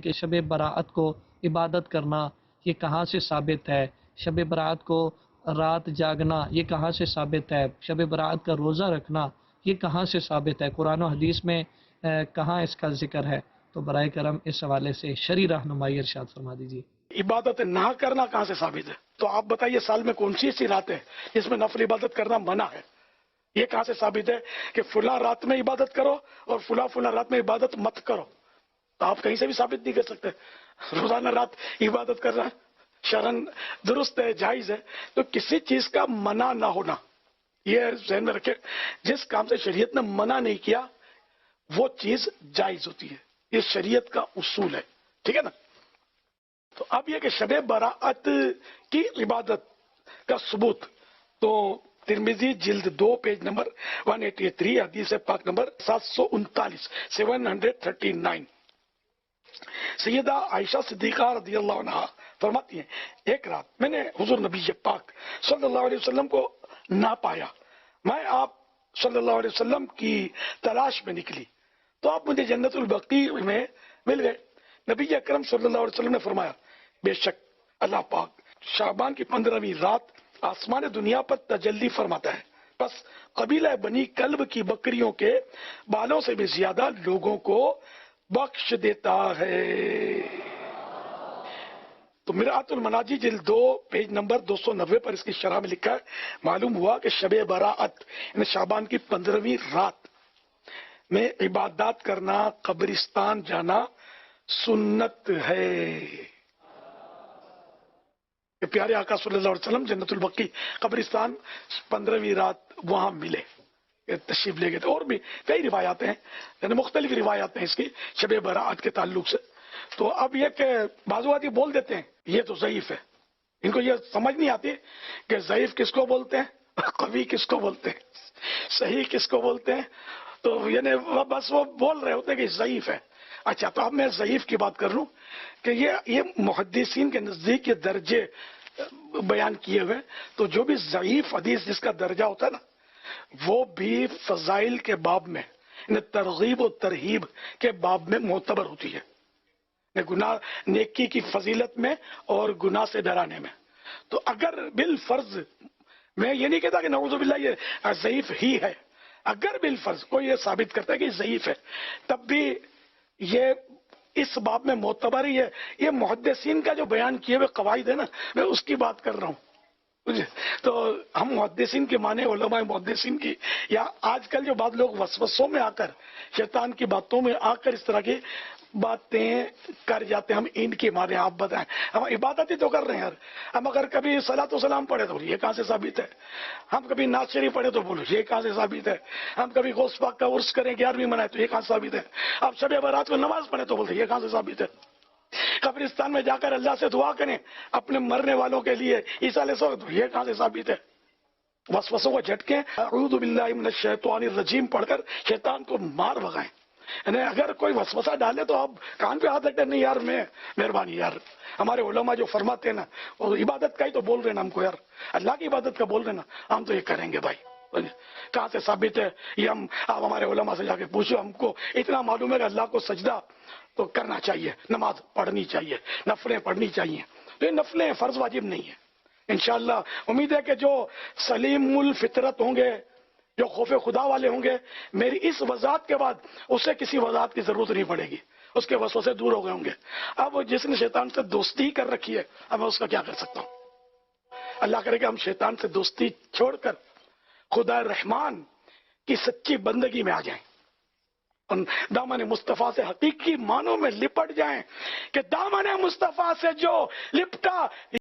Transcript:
کہ شب برات کو عبادت کرنا یہ کہاں سے ثابت ہے؟ شب برات کو رات جاگنا یہ کہاں سے ثابت ہے؟ شب برات کا روزہ رکھنا یہ کہاں سے ثابت ہے؟ قرآن و حدیث میں کہاں اس کا ذکر ہے؟ تو برائے کرم اس حوالے سے شرعی رہنمائی ارشاد فرما دیجیے۔ عبادت نہ کرنا کہاں سے ثابت ہے؟ تو آپ بتائیے سال میں کون سی ایسی رات ہے جس میں نفل عبادت کرنا منع ہے؟ یہ کہاں سے ثابت ہے کہ فلاں رات میں عبادت کرو اور فلاں رات میں عبادت مت کرو؟ تو آپ کہیں سے بھی ثابت نہیں کر سکتے۔ روزانہ رات عبادت کرنا شرعن درست ہے، جائز ہے۔ تو کسی چیز کا منع نہ ہونا، یہ ذہن میں رکھے، جس کام سے شریعت نے منع نہیں کیا وہ چیز جائز ہوتی ہے، یہ شریعت کا اصول ہے، ٹھیک ہے نا؟ تو اب یہ کہ شب برات کی عبادت کا ثبوت، تو ترمذی جلد 2 پیج نمبر 183 حدیث پاک نمبر 739 سیدہ عائشہ صدیقہ رضی اللہ عنہ فرماتی ہیں ایک رات میں نے حضور نبی پاک صلی اللہ علیہ وسلم کو نہ پایا، میں آپ صلی اللہ علیہ وسلم کی تلاش میں نکلی تو آپ مجھے جنت البقیع میں مل گئے۔ نبی اکرم صلی اللہ علیہ وسلم نے فرمایا بے شک اللہ پاک شعبان کی 15ویں رات آسمان دنیا پر تجلی فرماتا ہے، بس قبیلہ بنی کلب کی بکریوں کے بالوں سے بھی زیادہ لوگوں کو بخش دیتا ہے۔ تو مرآت المناجی جلد 2 پیج نمبر 290 پر اس کی شرح میں لکھا ہے معلوم ہوا کہ شب براءت یعنی شعبان کی 15ویں رات میں عبادات کرنا، قبرستان جانا سنت ہے۔ کہ پیارے آقا صلی اللہ علیہ وسلم جنت البقیع قبرستان 15ویں رات وہاں ملے، تشریف لے گئے تھے۔ اور بھی کئی روایات ہیں، یعنی مختلف روایات ہیں اس کی شب برات کے تعلق سے۔ تو اب یہ کہ بعض آدمی بول دیتے ہیں یہ تو ضعیف ہے، ان کو یہ سمجھ نہیں آتی کہ ضعیف کس کو بولتے ہیں، قوی کس کو بولتے ہیں، صحیح کس کو بولتے ہیں۔ تو یعنی بس وہ بول رہے ہوتے ہیں کہ ضعیف ہے۔ اچھا تو اب میں ضعیف کی بات کر لوں کہ یہ محدثین کے نزدیک یہ درجے بیان کیے ہوئے، تو جو بھی ضعیف حدیث جس کا درجہ ہوتا ہے نا وہ بھی فضائل کے باب میں، یعنی ترغیب و ترہیب کے باب میں معتبر ہوتی ہے، گناہ نیکی کی فضیلت میں اور گناہ سے ڈرانے میں۔ تو اگر بالفرض، میں یہ نہیں کہتا کہ نعوذ باللہ یہ ضعیف ہی ہے، اگر بالفرض کوئی یہ ثابت کرتا ہے کہ ضعیف ہے تب بھی یہ اس باب میں معتبر ہی ہے۔ یہ محدثین کا جو بیان کیے ہوئے قواعد ہے نا، میں اس کی بات کر رہا ہوں۔ تو ہم محدثین کے معنی علماء محدثین کی، یا آج کل جو بعض لوگ وسوسوں میں آ کر، شیطان کی باتوں میں آ کر اس طرح کی باتیں کر جاتے ہیں، ہم ان کے معنی آپ بتائیں، ہم عبادت ہی تو کر رہے ہیں یار۔ ہم اگر کبھی صلاۃ و سلام پڑھے تو یہ کہاں سے ثابت ہے؟ ہم کبھی نعت شریف پڑھے تو بولو یہ کہاں سے ثابت ہے؟ ہم کبھی غوث پاک کا عرس کریں 11ویں منائے تو یہ کہاں سے ثابت ہے؟ اب شب برات کو نماز پڑھے تو بولتے یہ کہاں سے ثابت ہے؟ قبرستان میں جا کر اللہ سے دعا کریں اپنے مرنے والوں کے لیے عیسیٰ علیہ السلام، یہ کہاں سے ثابت ہے؟ وسوسوں کو جھٹکیں، اعوذ باللہ من الشیطان الرجیم پڑھ کر شیطان کو مار بھگائیں۔ یعنی اگر کوئی وسوسہ ڈالے تو آپ کان پہ ہاتھ رکھتے نہیں یار، میں مہربانی یار، ہمارے علماء جو فرماتے ہیں نا وہ عبادت کا ہی تو بول رہے ہیں نا ہم کو یار، اللہ کی عبادت کا بول رہے ہیں نا، ہم تو یہ کریں گے بھائی۔ کہاں سے ثابت ہے یہ؟ آپ ہمارے علماء سے جا کے پوچھو، ہم کو اتنا معلوم ہے کہ اللہ کو سجدہ تو کرنا چاہیے، نماز پڑھنی چاہیے، نفلیں پڑھنی چاہیے، تو یہ نفلیں فرض واجب نہیں ہے۔ انشاءاللہ امید ہے کہ جو سلیم الفطرت ہوں گے، جو خوف خدا والے ہوں گے، میری اس وضاحت کے بعد اسے کسی وضاحت کی ضرورت نہیں پڑے گی، اس کے وسوسے دور ہو گئے ہوں گے۔ اب جس نے شیطان سے دوستی کر رکھی ہے، اب میں اس کا کیا کر سکتا ہوں؟ اللہ کرے کہ ہم شیطان سے دوستی چھوڑ کر خدا رحمان کی سچی بندگی میں آ جائیں، ان دامن مصطفیٰ سے حقیقی معنوں میں لپٹ جائیں کہ دامن مصطفیٰ سے جو لپٹا